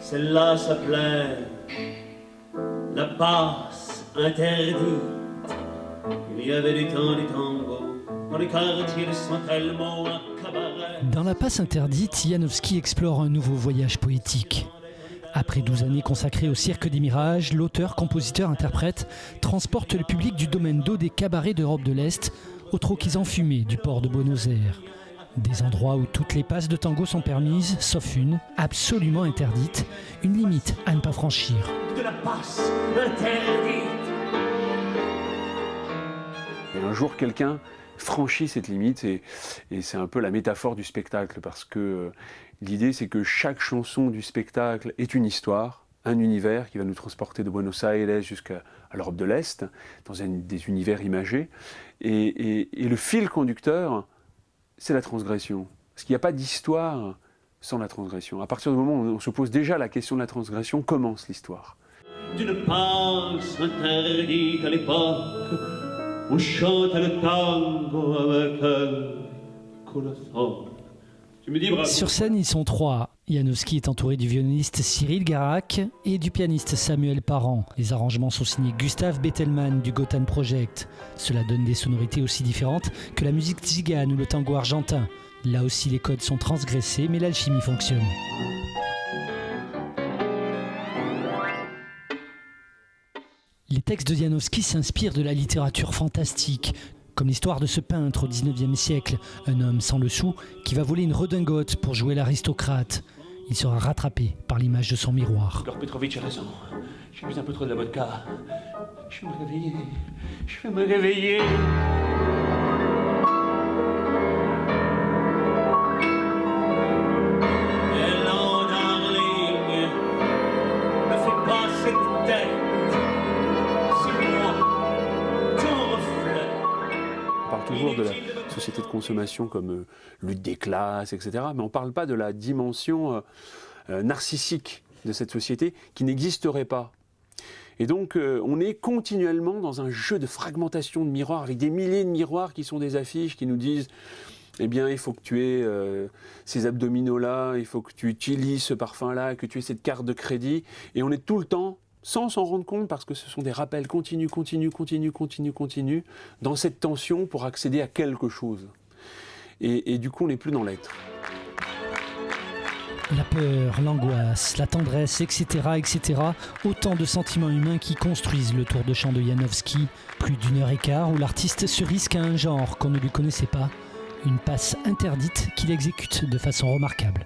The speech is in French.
Celle-là s'appelait la passe interdite. Il y avait du temps du tango dans les quartiers de Saint-Elmo, un cabaret. Dans la passe interdite, Janowski explore un nouveau voyage poétique. Après 12 années consacrées au cirque des mirages, l'auteur, compositeur, interprète transporte le public du domaine d'eau des cabarets d'Europe de l'Est aux troquets enfumés du port de Buenos Aires. Des endroits où toutes les passes de tango sont permises, sauf une, absolument interdite, une limite à ne pas franchir. De la passe interdite. Et un jour, quelqu'un franchit cette limite et c'est un peu la métaphore du spectacle parce que l'idée c'est que chaque chanson du spectacle est une histoire, un univers qui va nous transporter de Buenos Aires jusqu'à l'Europe de l'Est, dans des univers imagés. Et le fil conducteur, c'est la transgression. Parce qu'il n'y a pas d'histoire sans la transgression. À partir du moment où on se pose déjà la question de la transgression, commence l'histoire. D'une passe interdite à l'époque, on chante le tango avec un colophone. Tu me dis bravo. Sur scène, ils sont trois. Janowski est entouré du violoniste Cyril Garak et du pianiste Samuel Parent. Les arrangements sont signés Gustave Bettelmann du Gotan Project. Cela donne des sonorités aussi différentes que la musique tzigane ou le tango argentin. Là aussi, les codes sont transgressés, mais l'alchimie fonctionne. Les textes de Janowski s'inspirent de la littérature fantastique, comme l'histoire de ce peintre au XIXe siècle, un homme sans le sou qui va voler une redingote pour jouer l'aristocrate. Il sera rattrapé par l'image de son miroir. Igor Petrovitch a raison. J'ai bu un peu trop de la vodka. Je vais me réveiller. Je vais me réveiller. Hello, darling. Ne fais pas cette tête. C'est moi, ton reflet. On parle toujours de la société de consommation comme lutte des classes, etc. Mais on ne parle pas de la dimension narcissique de cette société qui n'existerait pas. Et donc, on est continuellement dans un jeu de fragmentation de miroirs, avec des milliers de miroirs qui sont des affiches qui nous disent « Eh bien, il faut que tu aies ces abdominaux-là, il faut que tu utilises ce parfum-là, que tu aies cette carte de crédit. » Et on est tout le temps, sans s'en rendre compte, parce que ce sont des rappels continus, dans cette tension pour accéder à quelque chose. Et du coup, on n'est plus dans l'être. La peur, l'angoisse, la tendresse, etc. Autant de sentiments humains qui construisent le tour de chant de Janowski. Plus d'1h15 où l'artiste se risque à un genre qu'on ne lui connaissait pas. Une passe interdite qu'il exécute de façon remarquable.